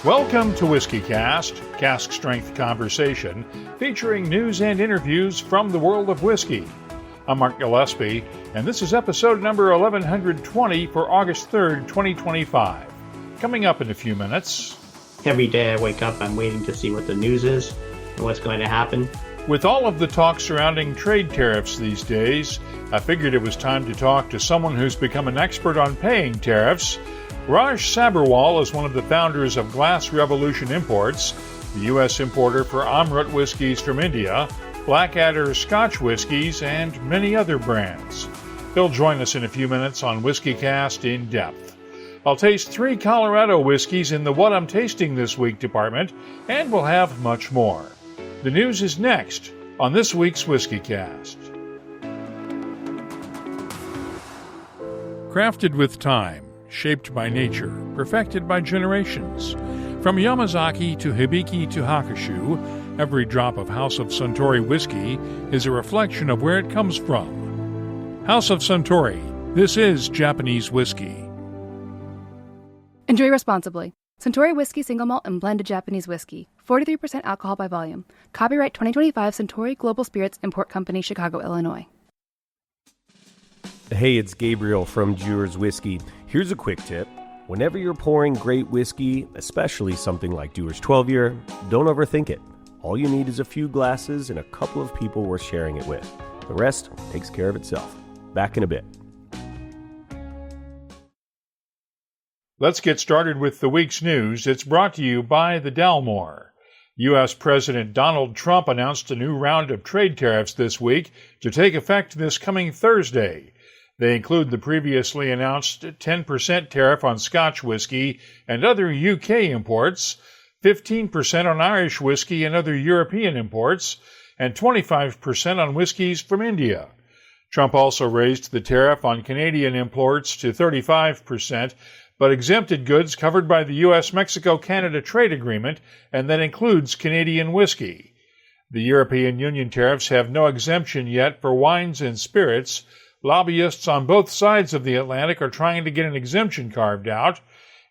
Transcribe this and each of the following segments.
Welcome to WhiskyCast, cask strength conversation featuring news and interviews from the world of whiskey. I'm Mark Gillespie, and this is episode number 1120 for August 3rd, 2025. Coming up in a few minutes. Every day I wake up, I'm waiting to see what the news is and what's going to happen. With all of the talk surrounding trade tariffs these days, I figured it was time to talk to someone who's become an expert on paying tariffs. Raj Sabharwal is one of the founders of Glass Revolution Imports, the U.S. importer for Amrut whiskies from India, Blackadder Scotch whiskies, and many other brands. He'll join us in a few minutes on WhiskyCast In-Depth. I'll taste 3 Colorado whiskies in the What I'm Tasting This Week department, and we'll have much more. The news is next on this week's WhiskyCast. Crafted with time, shaped by nature, perfected by generations. From Yamazaki to Hibiki to Hakushu, every drop of House of Suntory whiskey is a reflection of where it comes from. House of Suntory, this is Japanese whiskey. Enjoy responsibly. Suntory Whiskey Single Malt and Blended Japanese Whiskey. 43% alcohol by volume. Copyright 2025 Suntory Global Spirits Import Company, Chicago, Illinois. Hey, it's Gabriel from Dewar's Whiskey. Here's a quick tip. Whenever you're pouring great whiskey, especially something like Dewar's 12-year, don't overthink it. All you need is a few glasses and a couple of people worth sharing it with. The rest takes care of itself. Back in a bit. Let's get started with the week's news. It's brought to you by the Dalmore. U.S. President Donald Trump announced a new round of trade tariffs this week to take effect this coming Thursday. They include the previously announced 10% tariff on Scotch whiskey and other UK imports, 15% on Irish whiskey and other European imports, and 25% on whiskies from India. Trump also raised the tariff on Canadian imports to 35%, but exempted goods covered by the U.S.-Mexico-Canada trade agreement, and that includes Canadian whiskey. The European Union tariffs have no exemption yet for wines and spirits. Lobbyists on both sides of the Atlantic are trying to get an exemption carved out.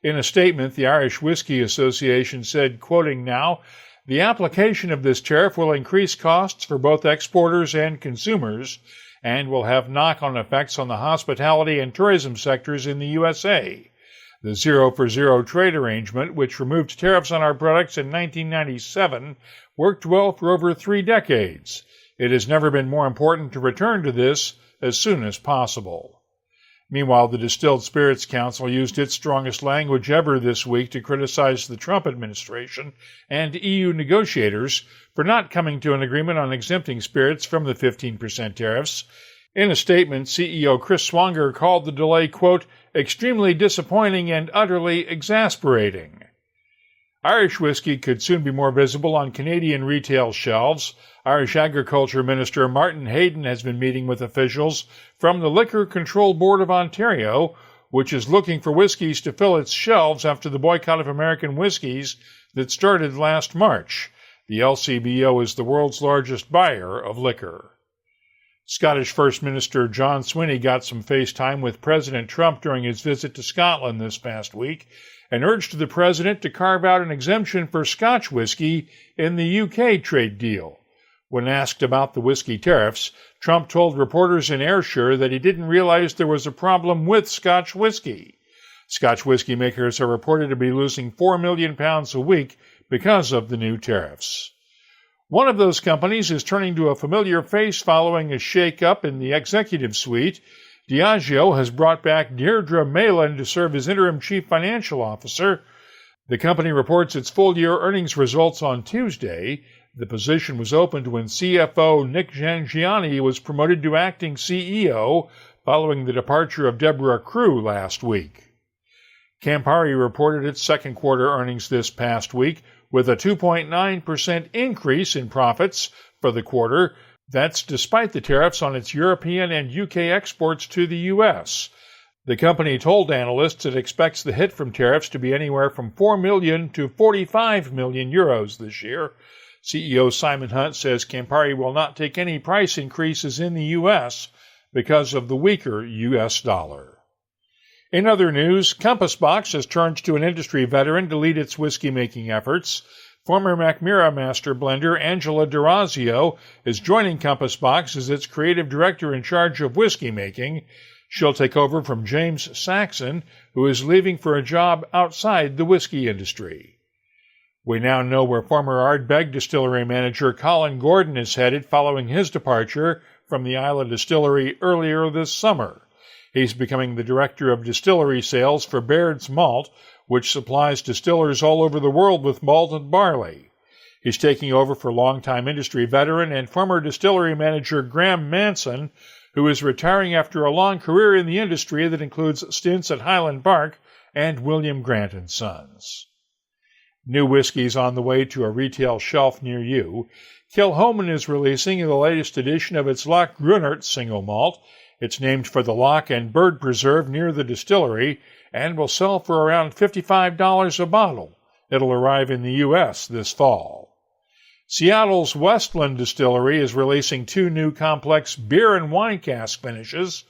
In a statement, the Irish Whiskey Association said, quoting now, "The application of this tariff will increase costs for both exporters and consumers and will have knock-on effects on the hospitality and tourism sectors in the USA. The zero-for-zero trade arrangement, which removed tariffs on our products in 1997, worked well for over 3 decades. It has never been more important to return to this as soon as possible." Meanwhile, the Distilled Spirits Council used its strongest language ever this week to criticize the Trump administration and EU negotiators for not coming to an agreement on exempting spirits from the 15% tariffs. In a statement, CEO Chris Swanger called the delay, quote, "extremely disappointing and utterly exasperating." Irish whiskey could soon be more visible on Canadian retail shelves. Irish Agriculture Minister Martin Hayden has been meeting with officials from the Liquor Control Board of Ontario, which is looking for whiskies to fill its shelves after the boycott of American whiskies that started last March. The LCBO is the world's largest buyer of liquor. Scottish First Minister John Swinney got some face time with President Trump during his visit to Scotland this past week and urged the president to carve out an exemption for Scotch whiskey in the UK trade deal. When asked about the whiskey tariffs, Trump told reporters in Ayrshire that he didn't realize there was a problem with Scotch whiskey. Scotch whiskey makers are reported to be losing £4 million a week because of the new tariffs. One of those companies is turning to a familiar face following a shake-up in the executive suite. Diageo has brought back Deirdre Malin to serve as interim chief financial officer. The company reports its full-year earnings results on Tuesday. The position was opened when CFO Nick Jangiani was promoted to acting CEO following the departure of Deborah Crew last week. Campari reported its second quarter earnings this past week with a 2.9% increase in profits for the quarter. That's despite the tariffs on its European and UK exports to the U.S. The company told analysts it expects the hit from tariffs to be anywhere from 4 million to 45 million euros this year. CEO Simon Hunt says Campari will not take any price increases in the U.S. because of the weaker U.S. dollar. In other news, Compass Box has turned to an industry veteran to lead its whiskey-making efforts. Former Mackmyra master blender Angela D'Orazio is joining Compass Box as its creative director in charge of whiskey making. She'll take over from James Saxon, who is leaving for a job outside the whiskey industry. We now know where former Ardbeg distillery manager Colin Gordon is headed following his departure from the Isla Distillery earlier this summer. He's becoming the director of distillery sales for Baird's Malt, which supplies distillers all over the world with malted barley. He's taking over for longtime industry veteran and former distillery manager Graham Manson, who is retiring after a long career in the industry that includes stints at Highland Park and William Grant & Sons. New whiskies on the way to a retail shelf near you. Kilchoman is releasing the latest edition of its Loch Grunnert single malt. It's named for the loch and bird preserve near the distillery and will sell for around $55 a bottle. It'll arrive in the U.S. this fall. Seattle's Westland Distillery is releasing 2 new complex beer and wine cask finishes.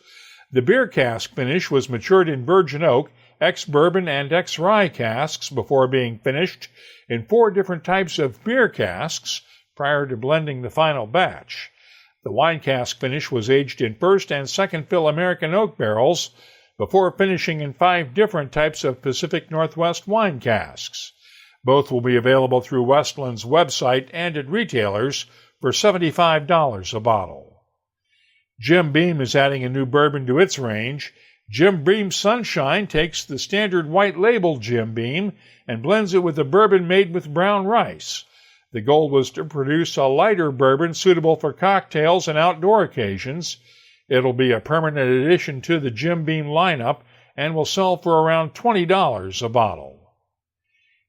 The beer cask finish was matured in virgin oak, ex-bourbon, and ex-rye casks before being finished in 4 different types of beer casks prior to blending the final batch. The wine cask finish was aged in first and second fill American oak barrels before finishing in 5 different types of Pacific Northwest wine casks. Both will be available through Westland's website and at retailers for $75 a bottle. Jim Beam is adding a new bourbon to its range. Jim Beam Sunshine takes the standard white label Jim Beam and blends it with a bourbon made with brown rice. The goal was to produce a lighter bourbon suitable for cocktails and outdoor occasions. It'll be a permanent addition to the Jim Beam lineup and will sell for around $20 a bottle.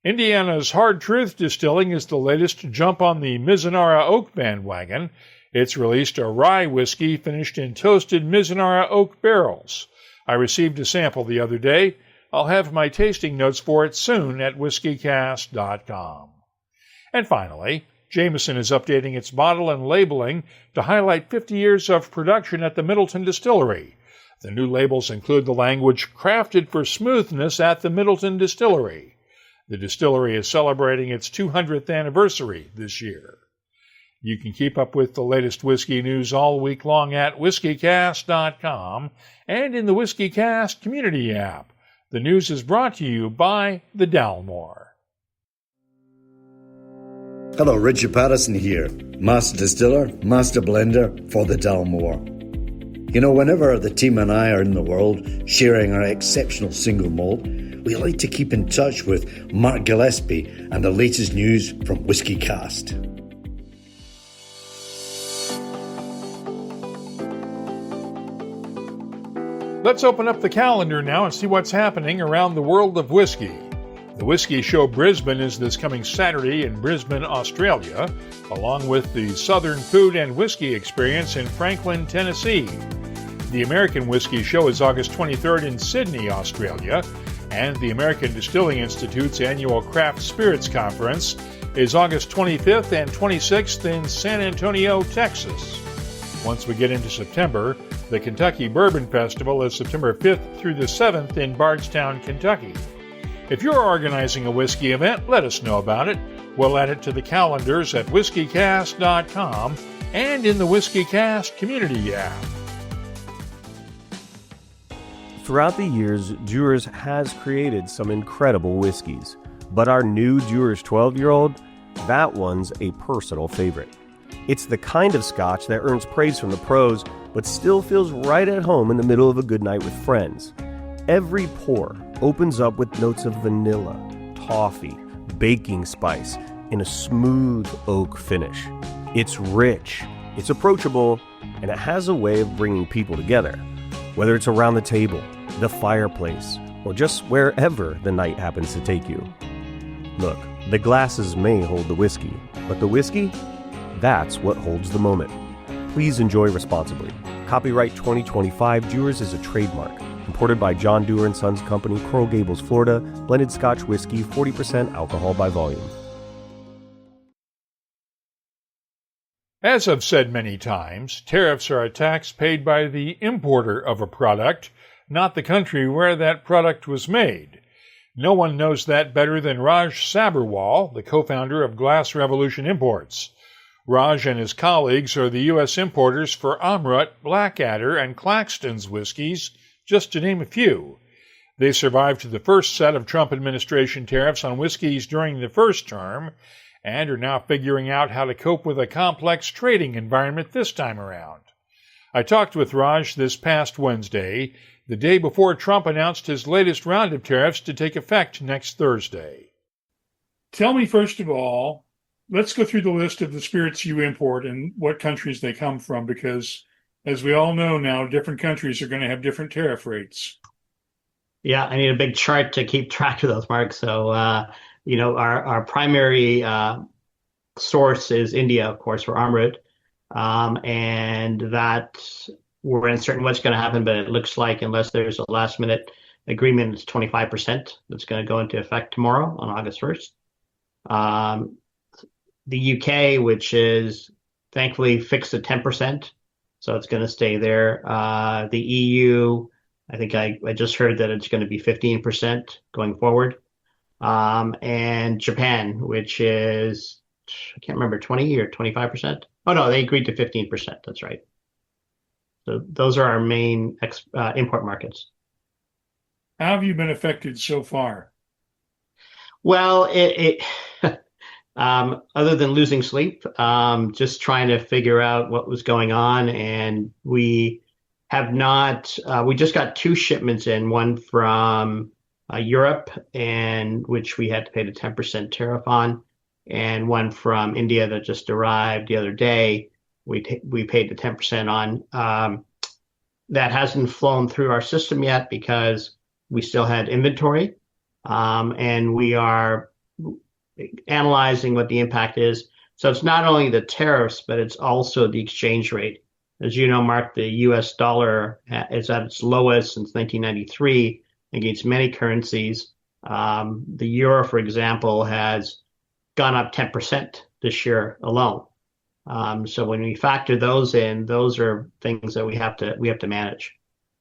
Indiana's Hard Truth Distilling is the latest to jump on the Mizunara Oak bandwagon. It's released a rye whiskey finished in toasted Mizunara oak barrels. I received a sample the other day. I'll have my tasting notes for it soon at whiskycast.com. And finally, Jameson is updating its bottle and labeling to highlight 50 years of production at the Middleton Distillery. The new labels include the language, "Crafted for smoothness at the Middleton Distillery." The distillery is celebrating its 200th anniversary this year. You can keep up with the latest whiskey news all week long at whiskycast.com and in the WhiskyCast community app. The news is brought to you by the Dalmore. Hello, Richard Patterson here, Master Distiller, Master Blender for the Dalmore. You know, whenever the team and I are in the world sharing our exceptional single malt, we like to keep in touch with Mark Gillespie and the latest news from WhiskyCast. Let's open up the calendar now and see what's happening around the world of whiskey. The Whiskey Show Brisbane is this coming Saturday in Brisbane, Australia, along with the Southern Food and Whiskey Experience in Franklin, Tennessee. The American Whiskey Show is August 23rd in Sydney, Australia, and the American Distilling Institute's annual Craft Spirits Conference is August 25th and 26th in San Antonio, Texas. Once we get into September, the Kentucky Bourbon Festival is September 5th through the 7th in Bardstown, Kentucky. If you're organizing a whiskey event, let us know about it. We'll add it to the calendars at whiskycast.com and in the WhiskyCast community app. Throughout the years, Dewar's has created some incredible whiskeys, but our new Dewar's 12-year-old, that one's a personal favorite. It's the kind of scotch that earns praise from the pros, but still feels right at home in the middle of a good night with friends. Every pour opens up with notes of vanilla, toffee, baking spice, and a smooth oak finish. It's rich, it's approachable, and it has a way of bringing people together. Whether it's around the table, the fireplace, or just wherever the night happens to take you. Look, the glasses may hold the whiskey, but the whiskey, that's what holds the moment. Please enjoy responsibly. Copyright 2025, Dewar's is a trademark. Imported by John Dewar & Sons Company, Coral Gables, Florida. Blended Scotch whiskey, 40% alcohol by volume. As I've said many times, tariffs are a tax paid by the importer of a product, not the country where that product was made. No one knows that better than Raj Sabharwal, the co-founder of Glass Revolution Imports. Raj and his colleagues are the U.S. importers for Amrut, Blackadder, and Claxton's whiskies, just to name a few. They survived the first set of Trump administration tariffs on whiskies during the first term and are now figuring out how to cope with a complex trading environment this time around. I talked with Raj this past Wednesday, the day before Trump announced his latest round of tariffs to take effect next Thursday. Tell me, first of all, let's go through the list of the spirits you import and what countries they come from, because as we all know now, different countries are going to have different tariff rates. Yeah, I need a big chart to keep track of those, Mark. So, our primary source is India, of course, for Amrut. And that we're uncertain what's going to happen, but it looks like unless there's a last minute agreement, it's 25% that's going to go into effect tomorrow on August 1st. The UK, which is thankfully fixed at 10%, so it's going to stay there. The EU, I think I just heard that it's going to be 15% going forward. And Japan, which is, I can't remember, 20 or 25%. Oh, no, they agreed to 15%. That's right. So those are our main import markets. How have you been affected so far? Well, other than losing sleep, just trying to figure out what was going on. And we have not, we just got 2 shipments in, one from Europe, and which we had to pay the 10% tariff on, and one from India that just arrived the other day. We paid the 10% on. That hasn't flown through our system yet because we still had inventory, and we are analyzing what the impact is. So it's not only the tariffs, but it's also the exchange rate. As you know, Mark, the U.S. dollar is at its lowest since 1993 against many currencies. The euro, for example, has gone up 10% this year alone. So when we factor those in, those are things that we have to manage.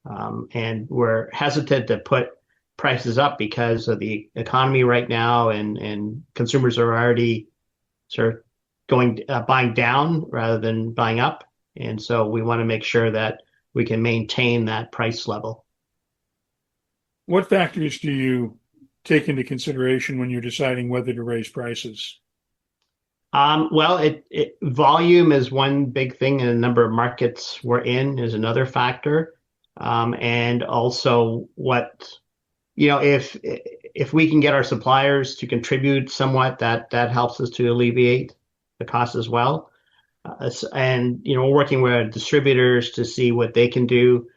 And we're hesitant to put prices up because of the economy right now, and consumers are already sort of buying down rather than buying up. And so we want to make sure that we can maintain that price level. What factors do you take into consideration when you're deciding whether to raise prices? Well, volume is one big thing, and the number of markets we're in is another factor. And also if we can get our suppliers to contribute somewhat, that helps us to alleviate the cost as well. And we're working with distributors to see what they can do.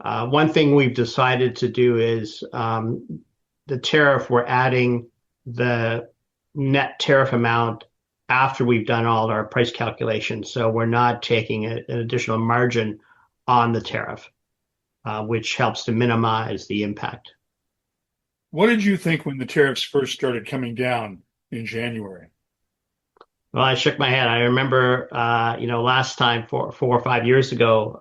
One thing we've decided to do is the tariff, we're adding the net tariff amount after we've done all our price calculations. So we're not taking an additional margin on the tariff, which helps to minimize the impact. What did you think when the tariffs first started coming down in January? Well, I shook my head. I remember, last time, 4 or 5 years ago,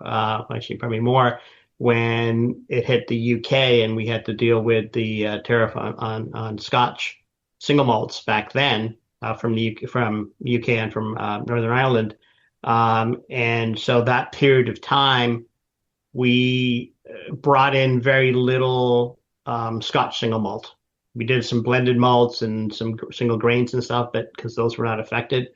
actually probably more, when it hit the UK and we had to deal with the tariff on Scotch single malts back then from UK and from Northern Ireland. And so that period of time, we brought in very little Scotch single malt. We did some blended malts and some single grains and stuff, but because those were not affected.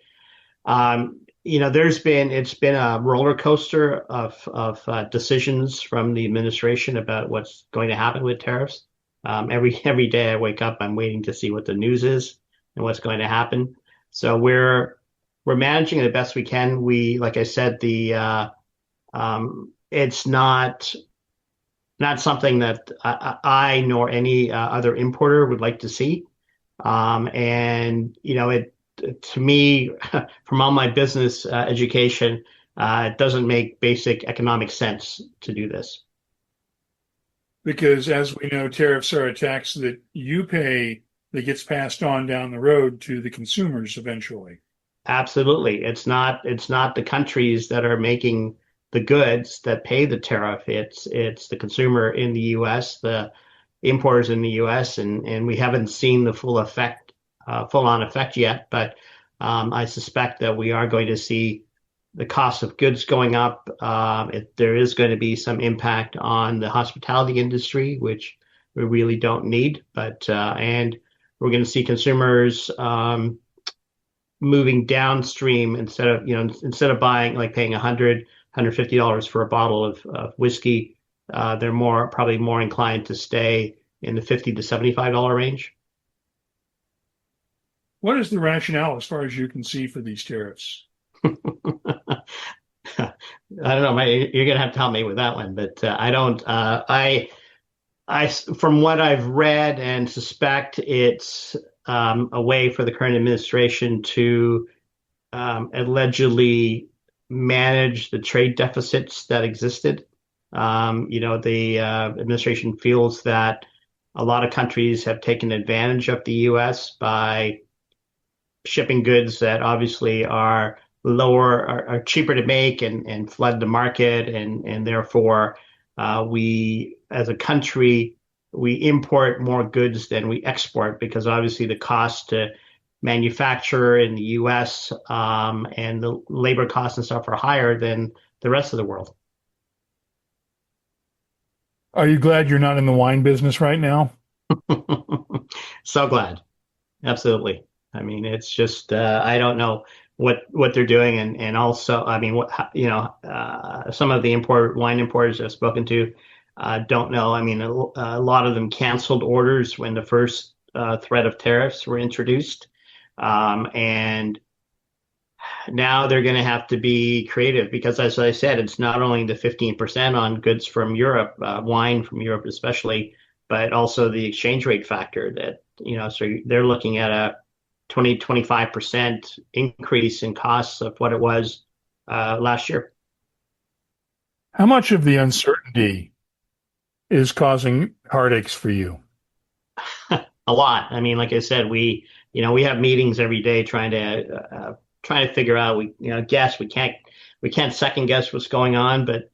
It's been a roller coaster of decisions from the administration about what's going to happen with tariffs. Every day I wake up, I'm waiting to see what the news is and what's going to happen. So we're managing it the best we can. Like I said, it's not something that I nor any other importer would like to see. To me, from all my business education, it doesn't make basic economic sense to do this. Because as we know, tariffs are a tax that you pay that gets passed on down the road to the consumers eventually. Absolutely. It's not the countries that are making the goods that pay the tariff. It's the consumer in the U.S., the importers in the U.S., and we haven't seen the full on effect yet. But I suspect that we are going to see the cost of goods going up. There is going to be some impact on the hospitality industry, which we really don't need. But and we're going to see consumers moving downstream instead of buying, like paying $150 for a bottle of whiskey. They're probably more inclined to stay in the $50 to $75 range. What is the rationale, as far as you can see, for these tariffs? I don't know. You're going to have to help me with that one, but I don't. From what I've read and suspect, it's a way for the current administration to allegedly manage the trade deficits that existed. The administration feels that a lot of countries have taken advantage of the U.S. by shipping goods that obviously are cheaper to make and flood the market, and therefore we, as a country, we import more goods than we export, because obviously the cost to manufacture in the U.S. And the labor costs and stuff are higher than the rest of the world. Are you glad you're not in the wine business right now? So glad. Absolutely. I mean, it's just I don't know what they're doing, and also, I mean, some of the wine importers I've spoken to don't know. I mean, a lot of them canceled orders when the first threat of tariffs were introduced, and now they're going to have to be creative, because, as I said, it's not only the 15% on goods from Europe, wine from Europe especially, but also the exchange rate factor that, so they're looking at a 25% increase in costs of what it was last year. How much of the uncertainty is causing heartaches for you? A lot. I mean, like I said, we have meetings every day trying to figure out. Guess we can't second guess what's going on, but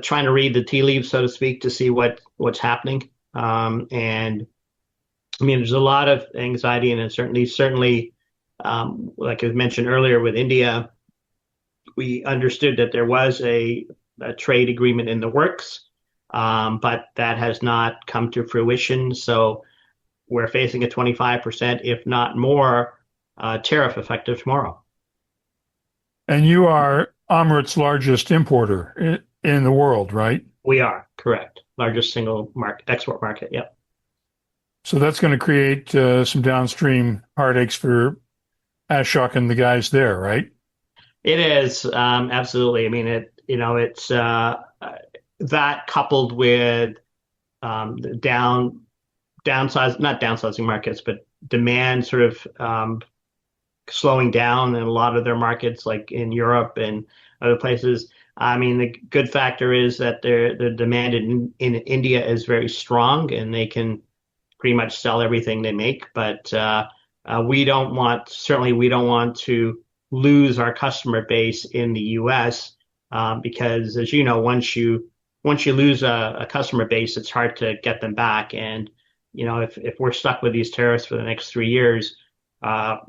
trying to read the tea leaves, so to speak, to see what's happening. And I mean, there's a lot of anxiety and uncertainty. Certainly, like I mentioned earlier with India, we understood that there was a trade agreement in the works, but that has not come to fruition. So we're facing a 25%, if not more, tariff effective tomorrow. And you are Amrut's largest importer in the world, right? We are, correct. Largest single export market, yep. So that's going to create some downstream heartaches for Ashok and the guys there, right? It is, absolutely. I mean, it's that coupled with not downsizing markets, but demand sort of slowing down in a lot of their markets, like in Europe and other places. I mean, the good factor is that the demand in India is very strong, and they can pretty much sell everything they make. But we don't want to lose our customer base in the U.S. Because, as you know, once you lose a customer base, it's hard to get them back. And if we're stuck with these tariffs for the next 3 years,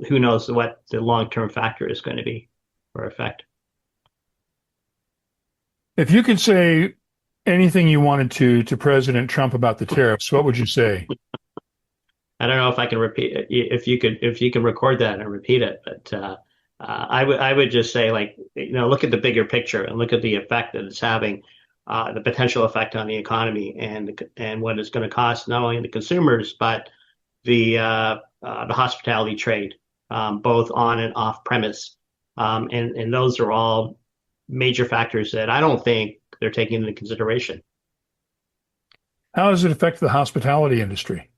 who knows what the long-term factor is going to be or effect. If you could say anything you wanted to President Trump about the tariffs, what would you say? I don't know if I can repeat it. If you can record that and repeat it, but I would just say, look at the bigger picture and look at the effect that it's having, the potential effect on the economy, and what it's going to cost not only the consumers but the hospitality trade, both on and off premise, and those are all major factors that I don't think they're taking into consideration. How does it affect the hospitality industry?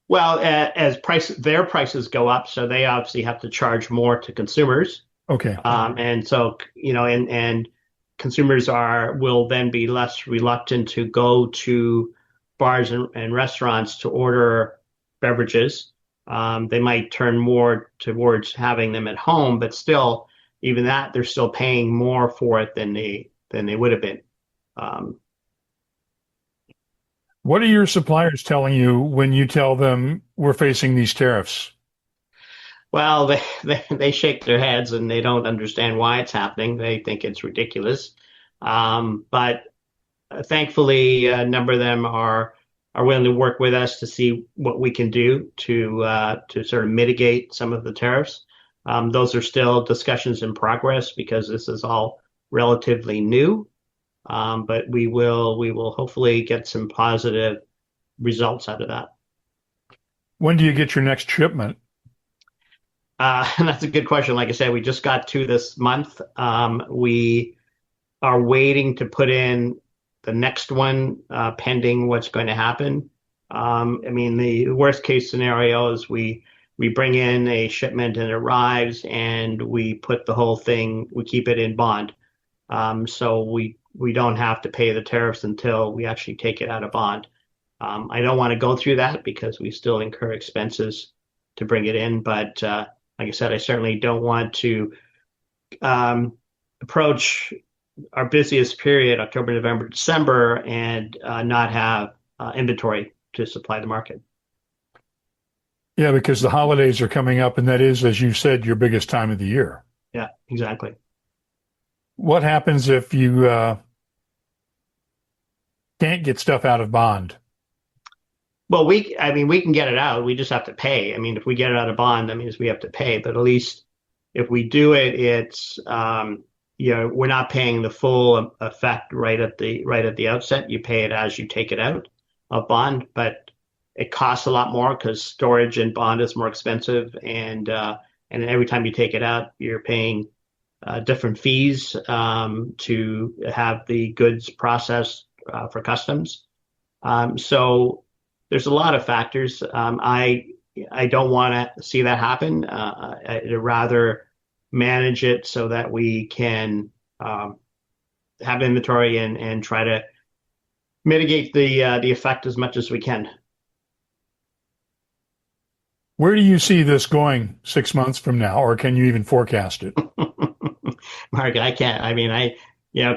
Well, as their prices go up, so they obviously have to charge more to consumers. Okay. And so, and consumers will then be less reluctant to go to bars and restaurants to order beverages. They might turn more towards having them at home, but still, even that, they're still paying more for it than they would have been. What are your suppliers telling you when you tell them we're facing these tariffs? Well, they shake their heads and they don't understand why it's happening. They think it's ridiculous. But thankfully, a number of them are willing to work with us to see what we can do to sort of mitigate some of the tariffs. Those are still discussions in progress because this is all relatively new. But we will hopefully get some positive results out of that. When do you get your next shipment? That's a good question. Like I said, we just got 2 this month. We are waiting to put in the next one, pending what's going to happen. I mean, the worst case scenario is we bring in a shipment and it arrives, and we put the whole thing, we keep it in bond. So we don't have to pay the tariffs until we actually take it out of bond. I don't want to go through that because we still incur expenses to bring it in. But like I said, I certainly don't want to approach our busiest period, October, November, December, and not have inventory to supply the market. Yeah, because the holidays are coming up, and that is, as you said, your biggest time of the year. Yeah, exactly. What happens if you can't get stuff out of bond? Well, we can get it out. We just have to pay. I mean, if we get it out of bond, that means we have to pay. But at least if we do it, it's we're not paying the full effect right at the outset. You pay it as you take it out of bond, but it costs a lot more because storage in bond is more expensive, and every time you take it out, you're paying different fees to have the goods processed for customs. So there's a lot of factors. I don't want to see that happen. I'd rather manage it so that we can have inventory and try to mitigate the effect as much as we can. Where do you see this going 6 months from now, or can you even forecast it? Mark, I can't. I mean,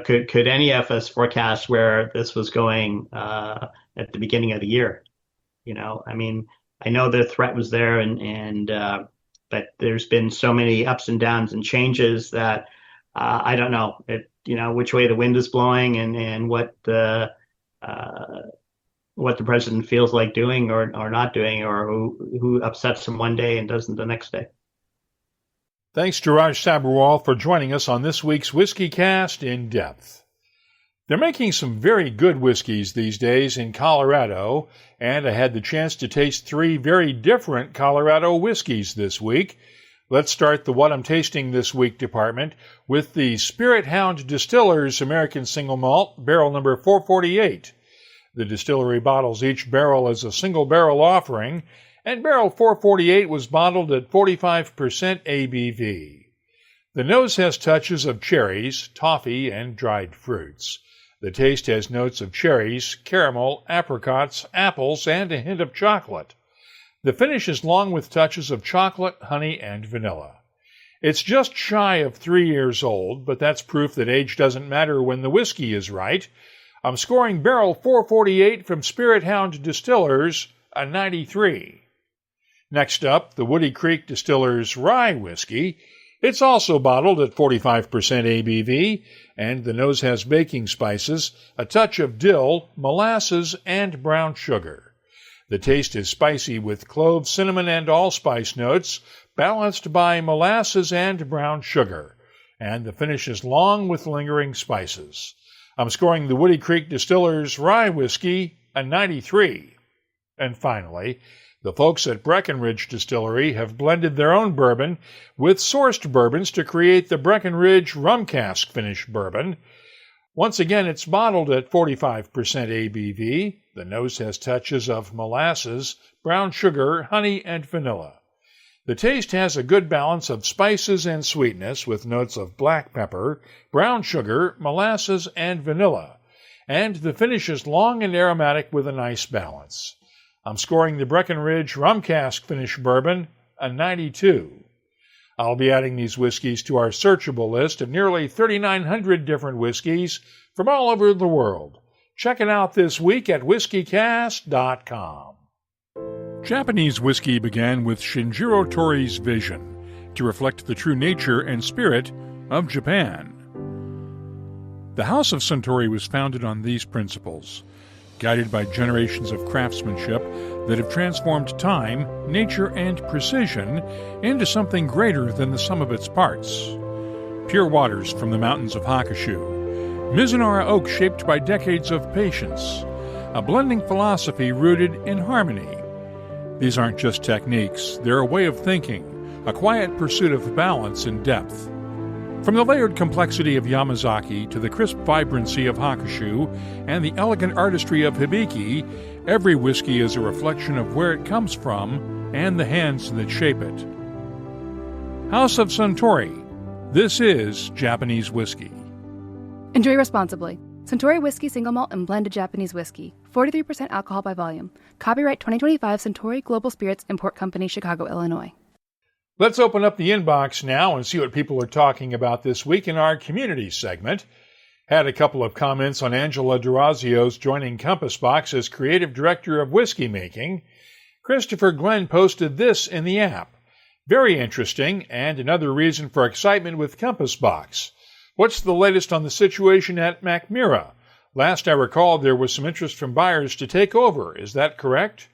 could any of us forecast where this was going at the beginning of the year? I mean, I know the threat was there, but there's been so many ups and downs and changes that I don't know which way the wind is blowing and what the president feels like doing or not doing, or who upsets him one day and doesn't the next day. Thanks to Raj Sabharwal for joining us on this week's WhiskyCast In-Depth. They're making some very good whiskeys these days in Colorado, and I had the chance to taste 3 very different Colorado whiskeys this week. Let's start the What I'm Tasting This Week department with the Spirit Hound Distillers American Single Malt, barrel number 448. The distillery bottles each barrel as a single barrel offering, and barrel 448 was bottled at 45% ABV. The nose has touches of cherries, toffee, and dried fruits. The taste has notes of cherries, caramel, apricots, apples, and a hint of chocolate. The finish is long with touches of chocolate, honey, and vanilla. It's just shy of 3 years old, but that's proof that age doesn't matter when the whiskey is right. I'm scoring barrel 448 from Spirit Hound Distillers a 93. Next up, the Woody Creek Distillers Rye Whiskey. It's also bottled at 45% ABV, and the nose has baking spices, a touch of dill, molasses, and brown sugar. The taste is spicy with clove, cinnamon, and allspice notes, balanced by molasses and brown sugar, and the finish is long with lingering spices. I'm scoring the Woody Creek Distillers Rye Whiskey a 93. And finally, the folks at Breckenridge Distillery have blended their own bourbon with sourced bourbons to create the Breckenridge Rum Cask Finish Bourbon. Once again, it's bottled at 45% ABV. The nose has touches of molasses, brown sugar, honey, and vanilla. The taste has a good balance of spices and sweetness with notes of black pepper, brown sugar, molasses, and vanilla. And the finish is long and aromatic with a nice balance. I'm scoring the Breckenridge Rum Cask Finish Bourbon a 92. I'll be adding these whiskeys to our searchable list of nearly 3,900 different whiskeys from all over the world. Check it out this week at whiskycast.com. Japanese whiskey began with Shinjiro Tori's vision to reflect the true nature and spirit of Japan. The House of Suntory was founded on these principles, guided by generations of craftsmanship that have transformed time, nature, and precision into something greater than the sum of its parts. Pure waters from the mountains of Hakushu, Mizunara oak shaped by decades of patience, a blending philosophy rooted in harmony. These aren't just techniques, they're a way of thinking, a quiet pursuit of balance and depth. From the layered complexity of Yamazaki to the crisp vibrancy of Hakushu and the elegant artistry of Hibiki, every whiskey is a reflection of where it comes from and the hands that shape it. House of Suntory. This is Japanese whiskey. Enjoy responsibly. Suntory Whiskey Single Malt and Blended Japanese Whiskey. 43% alcohol by volume. Copyright 2025 Suntory Global Spirits Import Company, Chicago, Illinois. Let's open up the inbox now and see what people are talking about this week in our community segment. Had a couple of comments on Angela Durazio's joining Compass Box as creative director of whiskey making. Christopher Glenn posted this in the app. Very interesting, and another reason for excitement with Compass Box. What's the latest on the situation at Mackmyra? Last I recall, there was some interest from buyers to take over. Is that correct?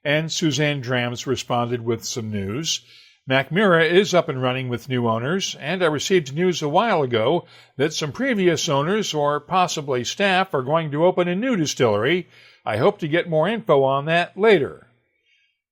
And Suzanne Drams responded with some news. Mackmyra is up and running with new owners, and I received news a while ago that some previous owners or possibly staff are going to open a new distillery. I hope to get more info on that later.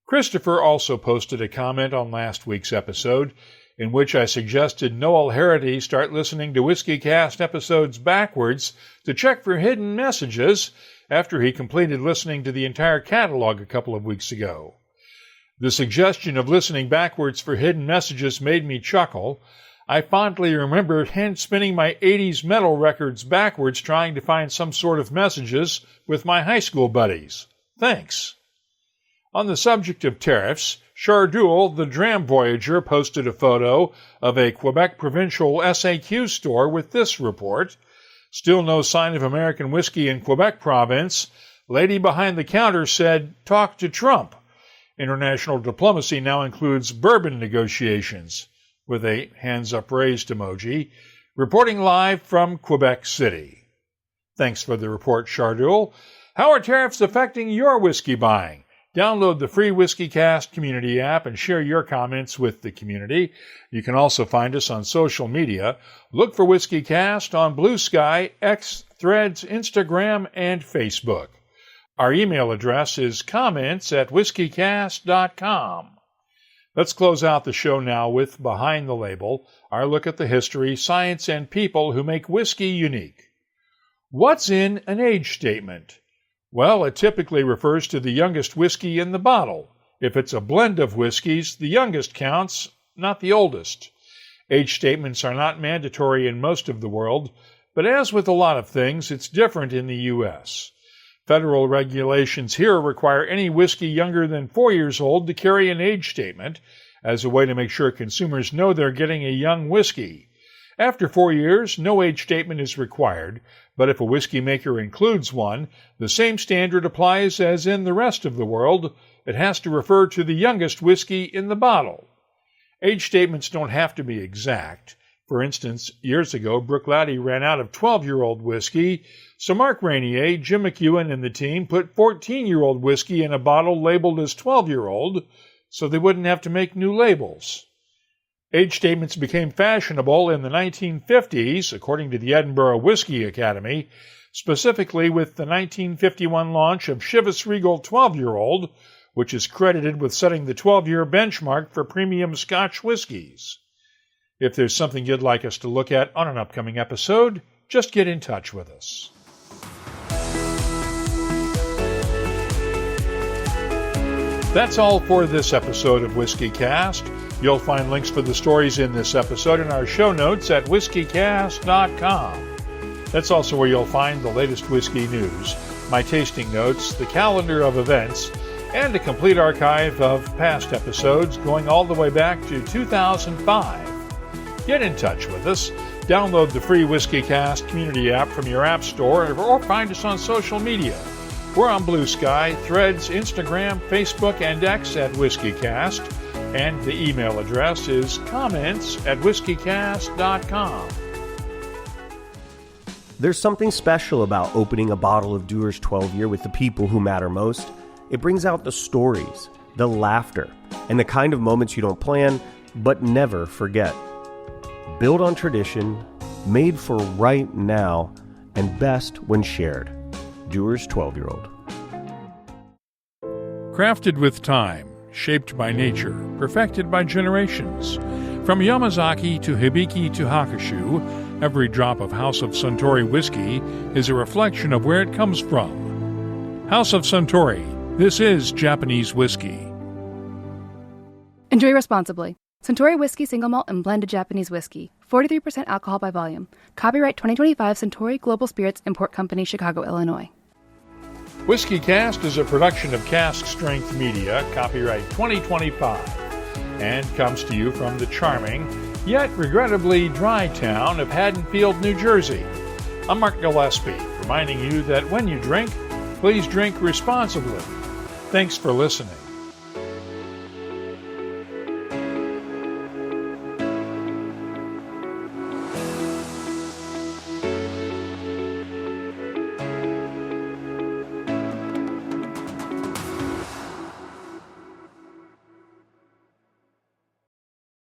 Christopher also posted a comment on last week's episode in which I suggested Noel Harity start listening to WhiskyCast episodes backwards to check for hidden messages after he completed listening to the entire catalog a couple of weeks ago. The suggestion of listening backwards for hidden messages made me chuckle. I fondly remember hand-spinning my 80s metal records backwards trying to find some sort of messages with my high school buddies. Thanks. On the subject of tariffs, Chardul, the Dram Voyager, posted a photo of a Quebec provincial SAQ store with this report. Still no sign of American whiskey in Quebec province. Lady behind the counter said, "Talk to Trump." International diplomacy now includes bourbon negotiations, with a hands-up raised emoji, reporting live from Quebec City. Thanks for the report, Chardul. How are tariffs affecting your whiskey buying? Download the free WhiskyCast community app and share your comments with the community. You can also find us on social media. Look for WhiskyCast on Blue Sky, X, Threads, Instagram, and Facebook. Our email address is comments@whiskycast.com. Let's close out the show now with Behind the Label, our look at the history, science, and people who make whiskey unique. What's in an age statement? Well, it typically refers to the youngest whiskey in the bottle. If it's a blend of whiskeys, the youngest counts, not the oldest. Age statements are not mandatory in most of the world, but as with a lot of things, it's different in the U.S. Federal regulations here require any whiskey younger than 4 years old to carry an age statement as a way to make sure consumers know they're getting a young whiskey. After 4 years, no age statement is required, but if a whiskey maker includes one, the same standard applies as in the rest of the world. It has to refer to the youngest whiskey in the bottle. Age statements don't have to be exact. For instance, years ago, Bruichladdich ran out of 12-year-old whiskey, so Mark Rainier, Jim McEwen, and the team put 14-year-old whiskey in a bottle labeled as 12-year-old, so they wouldn't have to make new labels. Age statements became fashionable in the 1950s, according to the Edinburgh Whisky Academy, specifically with the 1951 launch of Chivas Regal 12-year-old, which is credited with setting the 12-year benchmark for premium Scotch whiskies. If there's something you'd like us to look at on an upcoming episode, just get in touch with us. That's all for this episode of WhiskyCast. You'll find links for the stories in this episode in our show notes at whiskycast.com. That's also where you'll find the latest whiskey news, my tasting notes, the calendar of events, and a complete archive of past episodes going all the way back to 2005. Get in touch with us. Download the free WhiskyCast community app from your app store or find us on social media. We're on Blue Sky, Threads, Instagram, Facebook, and X at WhiskyCast, and the email address is comments@whiskycast.com. There's something special about opening a bottle of Dewar's 12-year with the people who matter most. It brings out the stories, the laughter, and the kind of moments you don't plan but never forget. Built on tradition, made for right now, and best when shared. Dewar's 12-year-old. Crafted with time, shaped by nature, perfected by generations. From Yamazaki to Hibiki to Hakushu, every drop of House of Suntory whiskey is a reflection of where it comes from. House of Suntory. This is Japanese whiskey. Enjoy responsibly. Suntory Whiskey Single Malt and Blended Japanese Whiskey. 43% alcohol by volume. Copyright 2025 Suntory Global Spirits Import Company, Chicago, Illinois. WhiskyCast is a production of Cask Strength Media, copyright 2025, and comes to you from the charming, yet regrettably dry town of Haddonfield, New Jersey. I'm Mark Gillespie, reminding you that when you drink, please drink responsibly. Thanks for listening.